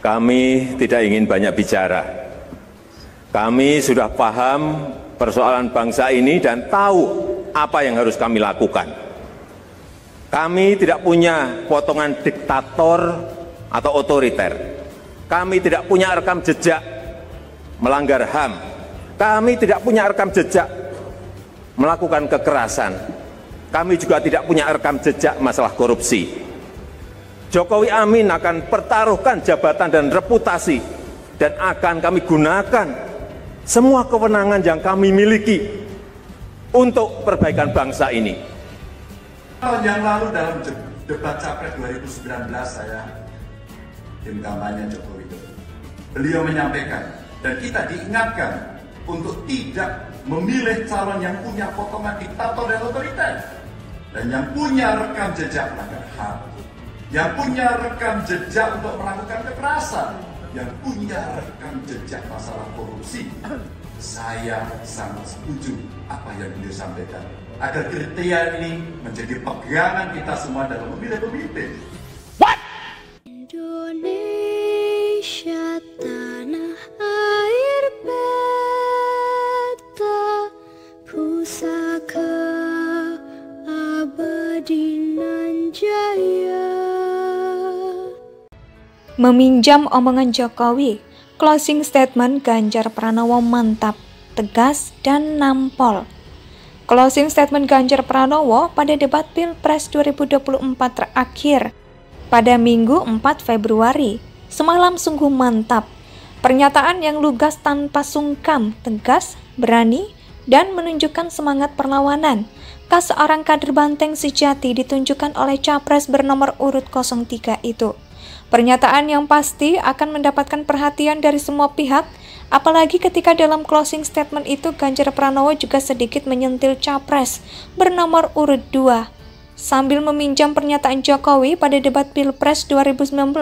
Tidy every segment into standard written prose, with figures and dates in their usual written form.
Kami tidak ingin banyak bicara. Kami sudah paham persoalan bangsa ini dan tahu apa yang harus kami lakukan. Kami tidak punya potongan diktator atau otoriter. Kami tidak punya rekam jejak melanggar HAM. Kami tidak punya rekam jejak melakukan kekerasan. Kami juga tidak punya rekam jejak masalah korupsi. Jokowi Amin akan pertaruhkan jabatan dan reputasi dan akan kami gunakan semua kewenangan yang kami miliki untuk perbaikan bangsa ini. Tahun yang lalu dalam debat Capres 2019 saya tim kampanye Jokowi Dodo, beliau menyampaikan dan kita diingatkan untuk tidak memilih calon yang punya potongan diktator dan otoriter dan yang punya rekam jejak melanggar HAM, yang punya rekam jejak untuk melakukan kekerasan, yang punya rekam jejak masalah korupsi. Saya sangat setuju apa yang beliau sampaikan agar kriteria ini menjadi pegangan kita semua dalam memilih pemimpin. Indonesia tanah air beta, pusaka abadi nan jaya. Meminjam omongan Jokowi, closing statement Ganjar Pranowo mantap, tegas, dan nampol. Closing statement Ganjar Pranowo pada debat Pilpres 2024 terakhir pada Minggu 4 Februari semalam sungguh mantap. Pernyataan yang lugas tanpa sungkam, tegas, berani, dan menunjukkan semangat perlawanan. Khas seorang kader banteng sejati ditunjukkan oleh capres bernomor urut 03 itu. Pernyataan yang pasti akan mendapatkan perhatian dari semua pihak, apalagi ketika dalam closing statement itu Ganjar Pranowo juga sedikit menyentil capres bernomor urut 2. Sambil meminjam pernyataan Jokowi pada debat Pilpres 2019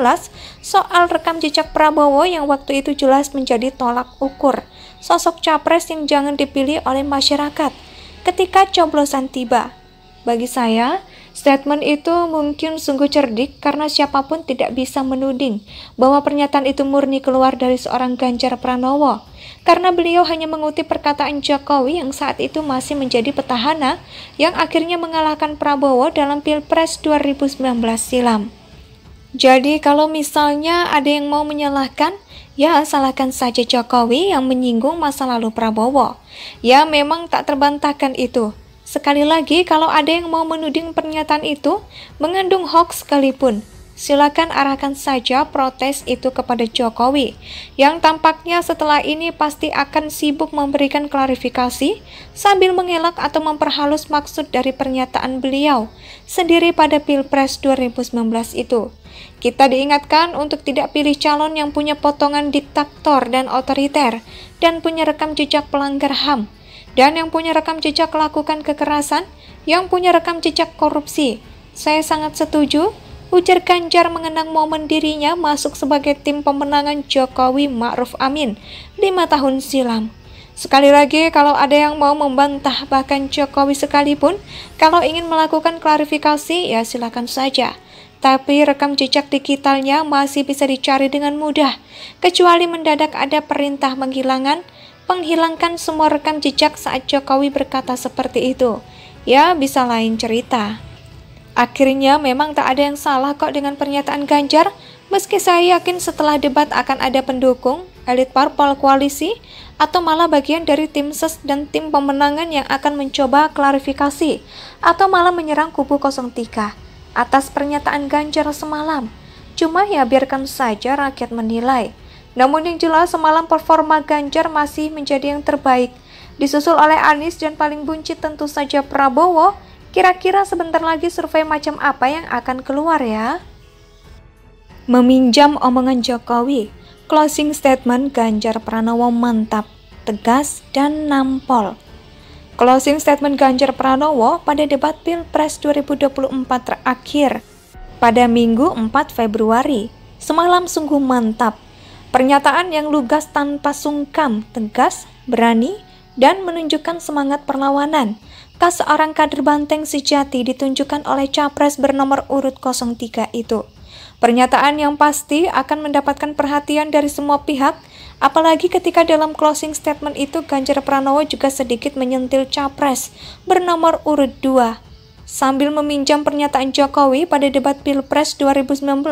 soal rekam jejak Prabowo yang waktu itu jelas menjadi tolak ukur sosok capres yang jangan dipilih oleh masyarakat ketika coblosan tiba. Bagi saya, statement itu mungkin sungguh cerdik karena siapapun tidak bisa menuding bahwa pernyataan itu murni keluar dari seorang Ganjar Pranowo. Karena beliau hanya mengutip perkataan Jokowi yang saat itu masih menjadi petahana yang akhirnya mengalahkan Prabowo dalam Pilpres 2019 silam. Jadi kalau misalnya ada yang mau menyalahkan, ya salahkan saja Jokowi yang menyinggung masa lalu Prabowo. Ya memang tak terbantahkan itu. Sekali lagi, kalau ada yang mau menuding pernyataan itu mengandung hoax sekalipun, silakan arahkan saja protes itu kepada Jokowi, yang tampaknya setelah ini pasti akan sibuk memberikan klarifikasi sambil mengelak atau memperhalus maksud dari pernyataan beliau sendiri pada Pilpres 2019 itu. Kita diingatkan untuk tidak pilih calon yang punya potongan diktator dan otoriter dan punya rekam jejak pelanggar HAM. Dan yang punya rekam jejak melakukan kekerasan, yang punya rekam jejak korupsi. Saya sangat setuju, ujar Ganjar mengenang momen dirinya masuk sebagai tim pemenangan Jokowi Ma'ruf Amin 5 tahun silam. Sekali lagi, kalau ada yang mau membantah bahkan Jokowi sekalipun, kalau ingin melakukan klarifikasi, ya silakan saja. Tapi rekam jejak digitalnya masih bisa dicari dengan mudah, kecuali mendadak ada perintah menghilangkan semua rekam jejak saat Jokowi berkata seperti itu. Ya, bisa lain cerita. Akhirnya memang tak ada yang salah kok dengan pernyataan Ganjar, meski saya yakin setelah debat akan ada pendukung, elit parpol koalisi, atau malah bagian dari tim ses dan tim pemenangan yang akan mencoba klarifikasi, atau malah menyerang kubu 03 atas pernyataan Ganjar semalam. Cuma ya biarkan saja rakyat menilai. Namun yang jelas semalam performa Ganjar masih menjadi yang terbaik, disusul oleh Anies dan paling buncit tentu saja Prabowo. Kira-kira sebentar lagi survei macam apa yang akan keluar ya? Meminjam omongan Jokowi, closing statement Ganjar Pranowo mantap, tegas, dan nampol. Closing statement Ganjar Pranowo pada debat Pilpres 2024 terakhir pada Minggu 4 Februari semalam sungguh mantap. Pernyataan yang lugas tanpa sungkam, tegas, berani, dan menunjukkan semangat perlawanan. Khas seorang kader banteng sejati ditunjukkan oleh capres bernomor urut 03 itu. Pernyataan yang pasti akan mendapatkan perhatian dari semua pihak, apalagi ketika dalam closing statement itu Ganjar Pranowo juga sedikit menyentil capres bernomor urut 2. Sambil meminjam pernyataan Jokowi pada debat Pilpres 2019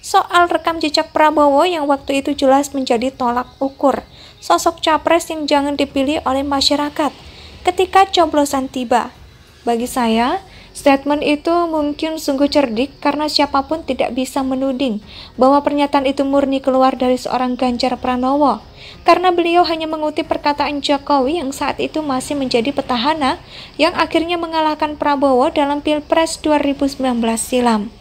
soal rekam jejak Prabowo yang waktu itu jelas menjadi tolak ukur sosok capres yang jangan dipilih oleh masyarakat ketika coblosan tiba. Bagi saya, statement itu mungkin sungguh cerdik karena siapapun tidak bisa menuding bahwa pernyataan itu murni keluar dari seorang Ganjar Pranowo, karena beliau hanya mengutip perkataan Jokowi yang saat itu masih menjadi petahana yang akhirnya mengalahkan Prabowo dalam Pilpres 2019 silam.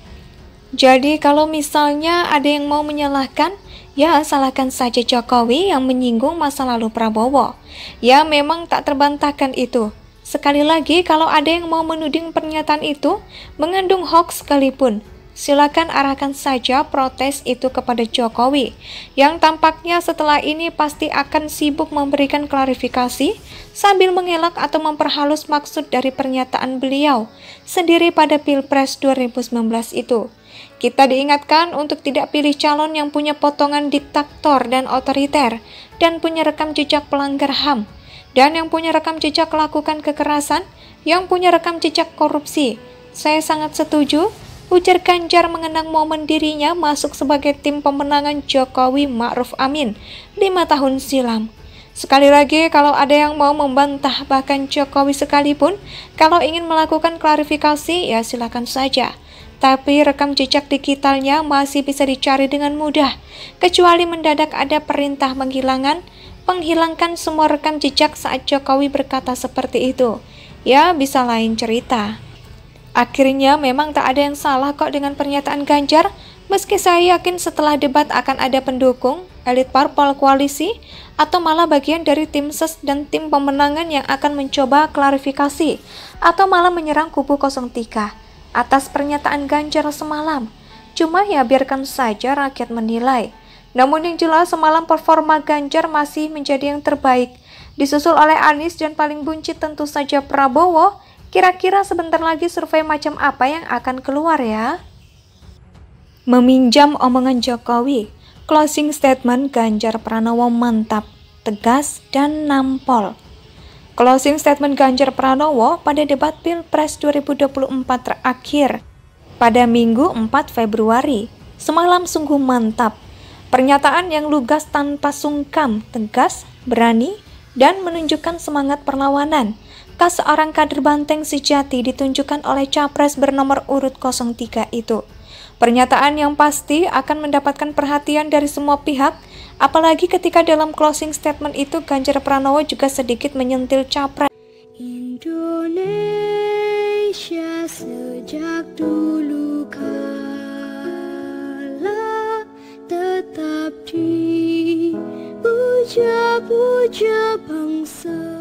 Jadi kalau misalnya ada yang mau menyalahkan, ya salahkan saja Jokowi yang menyinggung masa lalu Prabowo. Ya memang tak terbantahkan itu. Sekali lagi, kalau ada yang mau menuding pernyataan itu mengandung hoax sekalipun, silakan arahkan saja protes itu kepada Jokowi, yang tampaknya setelah ini pasti akan sibuk memberikan klarifikasi sambil mengelak atau memperhalus maksud dari pernyataan beliau sendiri pada Pilpres 2019 itu. Kita diingatkan untuk tidak pilih calon yang punya potongan diktator dan otoriter, dan punya rekam jejak pelanggar HAM, dan yang punya rekam jejak melakukan kekerasan, yang punya rekam jejak korupsi. Saya sangat setuju, ujar Ganjar mengenang momen dirinya masuk sebagai tim pemenangan Jokowi Ma'ruf Amin 5 tahun silam. Sekali lagi, kalau ada yang mau membantah bahkan Jokowi sekalipun, kalau ingin melakukan klarifikasi, ya silakan saja. Tapi rekam jejak digitalnya masih bisa dicari dengan mudah, kecuali mendadak ada perintah menghilangkan semua rekam jejak saat Jokowi berkata seperti itu. Ya, bisa lain cerita. Akhirnya memang tak ada yang salah kok dengan pernyataan Ganjar, meski saya yakin setelah debat akan ada pendukung, elit parpol koalisi, atau malah bagian dari tim ses dan tim pemenangan yang akan mencoba klarifikasi, atau malah menyerang kubu 03. Atas pernyataan Ganjar semalam. Cuma ya biarkan saja rakyat menilai. Namun yang jelas semalam performa Ganjar masih menjadi yang terbaik, disusul oleh Anies dan paling buncit tentu saja Prabowo. Kira-kira sebentar lagi survei macam apa yang akan keluar ya? Meminjam omongan Jokowi, closing statement Ganjar Pranowo mantap, tegas dan nampol. Closing statement Ganjar Pranowo pada debat Pilpres 2024 terakhir pada Minggu 4 Februari semalam sungguh mantap. Pernyataan yang lugas tanpa sungkan, tegas, berani, dan menunjukkan semangat perlawanan khas seorang kader banteng sejati ditunjukkan oleh capres bernomor urut 03 itu. Pernyataan yang pasti akan mendapatkan perhatian dari semua pihak, apalagi ketika dalam closing statement itu Ganjar Pranowo juga sedikit menyentil capres. Indonesia sejak dulu kala tetap dipuja-puja bangsa.